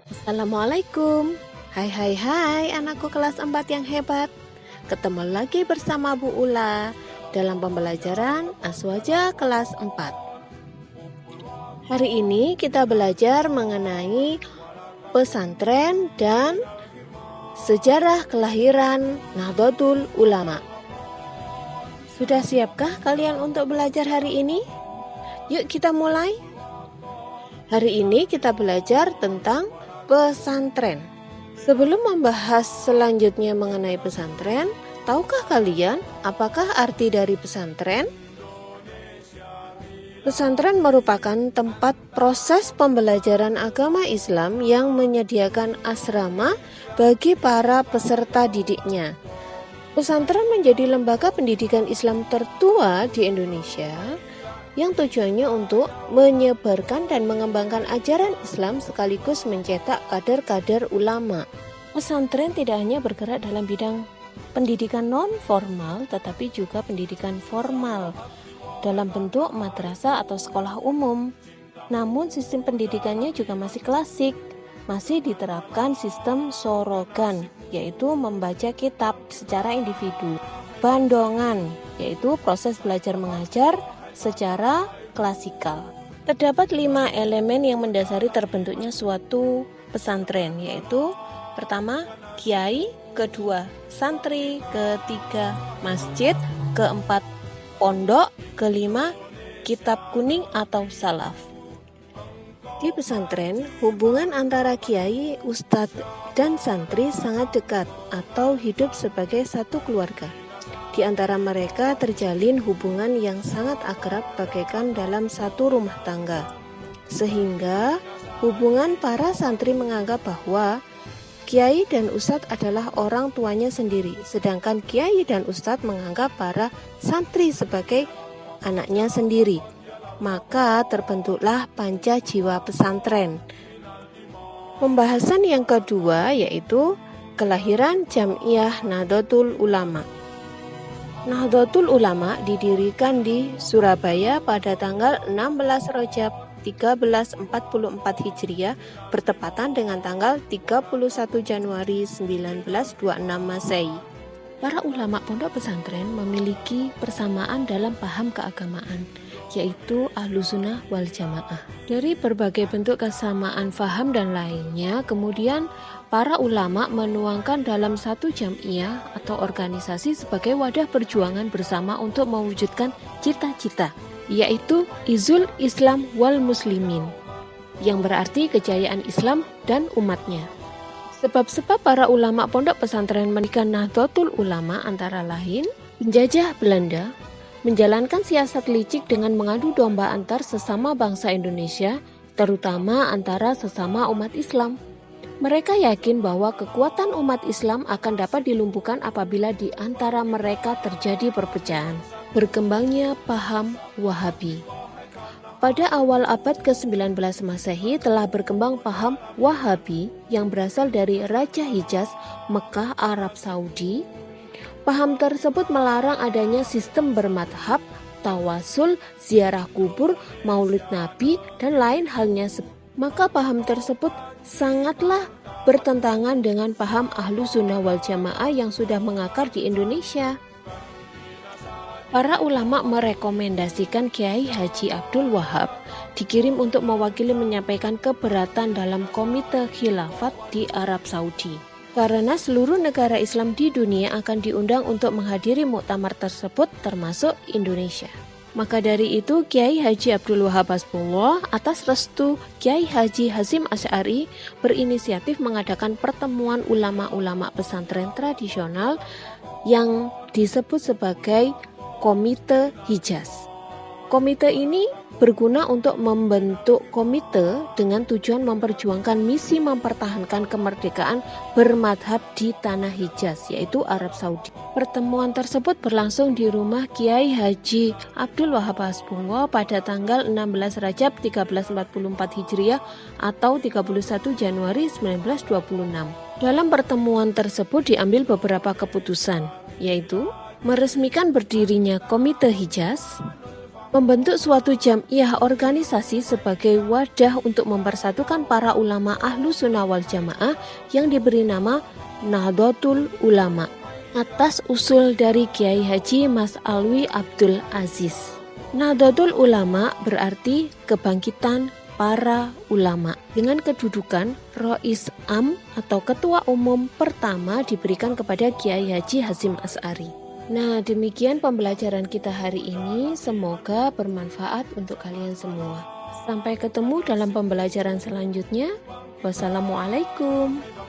Assalamualaikum. Hai anakku kelas 4 yang hebat. Ketemu lagi bersama Bu Ula dalam pembelajaran Aswaja kelas 4. Hari ini kita belajar mengenai pesantren dan sejarah kelahiran Nahdlatul Ulama. Sudah siapkah kalian untuk belajar hari ini? Yuk kita mulai. Hari ini kita belajar tentang pesantren. Sebelum membahas selanjutnya mengenai pesantren, tahukah kalian apakah arti dari pesantren? Pesantren merupakan tempat proses pembelajaran agama Islam yang menyediakan asrama bagi para peserta didiknya. Pesantren menjadi lembaga pendidikan Islam tertua di Indonesia yang tujuannya untuk menyebarkan dan mengembangkan ajaran Islam sekaligus mencetak kader-kader ulama. Pesantren tidak hanya bergerak dalam bidang pendidikan non-formal, tetapi juga pendidikan formal dalam bentuk madrasah atau sekolah umum. Namun sistem pendidikannya juga masih klasik, masih diterapkan sistem sorogan, yaitu membaca kitab secara individu. Bandongan, yaitu proses belajar mengajar secara klasikal. Terdapat 5 elemen yang mendasari terbentuknya suatu pesantren, yaitu pertama, kiai, kedua, santri, ketiga, masjid, keempat, pondok, kelima, kitab kuning atau salaf. Di pesantren, hubungan antara kiai, ustadz, dan santri sangat dekat atau hidup sebagai satu keluarga. Di antara mereka terjalin hubungan yang sangat akrab bagaikan dalam satu rumah tangga. Sehingga hubungan para santri menganggap bahwa kiai dan ustadz adalah orang tuanya sendiri, sedangkan kiai dan ustadz menganggap para santri sebagai anaknya sendiri. Maka terbentuklah panca jiwa pesantren. Pembahasan yang kedua yaitu kelahiran Jamiah Nahdlatul Ulama. Nahdlatul Ulama didirikan di Surabaya pada tanggal 16 Rajab 1344 Hijriah bertepatan dengan tanggal 31 Januari 1926 Masehi. Para ulama pondok pesantren memiliki persamaan dalam paham keagamaan, yaitu Ahlussunnah wal Jamaah. Dari berbagai bentuk kesamaan faham dan lainnya, kemudian para ulama menuangkan dalam satu jamiah atau organisasi sebagai wadah perjuangan bersama untuk mewujudkan cita-cita, yaitu Izul Islam wal Muslimin, yang berarti kejayaan Islam dan umatnya. Sebab-sebab para ulama pondok pesantren mendirikan Nahdlatul Ulama antara lain penjajah Belanda menjalankan siasat licik dengan mengadu domba antar sesama bangsa Indonesia, terutama antara sesama umat Islam. Mereka yakin bahwa kekuatan umat Islam akan dapat dilumpuhkan apabila di antara mereka terjadi perpecahan. Berkembangnya paham Wahabi. Pada awal abad ke-19 Masehi telah berkembang paham Wahabi yang berasal dari Raja Hijaz, Mekah, Arab Saudi. Paham tersebut melarang adanya sistem bermadhab, tawasul, ziarah kubur, maulid nabi, dan lain halnya. Maka paham tersebut sangatlah bertentangan dengan paham Ahlussunnah wal Jamaah yang sudah mengakar di Indonesia. Para ulama merekomendasikan Kiai Haji Abdul Wahab dikirim untuk mewakili menyampaikan keberatan dalam komite khilafat di Arab Saudi. Karena seluruh negara Islam di dunia akan diundang untuk menghadiri muktamar tersebut termasuk Indonesia. Maka dari itu Kiai Haji Abdul Wahab Hasbullah atas restu Kiai Haji Hasyim Asy'ari berinisiatif mengadakan pertemuan ulama-ulama pesantren tradisional yang disebut sebagai Komite Hijaz. Komite ini berguna untuk membentuk komite dengan tujuan memperjuangkan misi mempertahankan kemerdekaan bermadhab di tanah Hijaz, yaitu Arab Saudi. Pertemuan tersebut berlangsung di rumah Kiai Haji Abdul Wahab Hasbullah pada tanggal 16 Rajab 1344 Hijriah atau 31 Januari 1926. Dalam pertemuan tersebut diambil beberapa keputusan, yaitu meresmikan berdirinya Komite Hijaz, Membentuk suatu jam'iyah organisasi sebagai wadah untuk mempersatukan para ulama ahlu sunnah wal jamaah yang diberi nama Nahdlatul Ulama atas usul dari Kiai Haji Mas Alwi Abdul Aziz. Nahdlatul Ulama berarti kebangkitan para ulama. Dengan kedudukan Rois Am atau Ketua Umum pertama diberikan kepada Kiai Haji Hasyim Asy'ari. Nah, demikian pembelajaran kita hari ini. Semoga bermanfaat untuk kalian semua. Sampai ketemu dalam pembelajaran selanjutnya. Wassalamualaikum.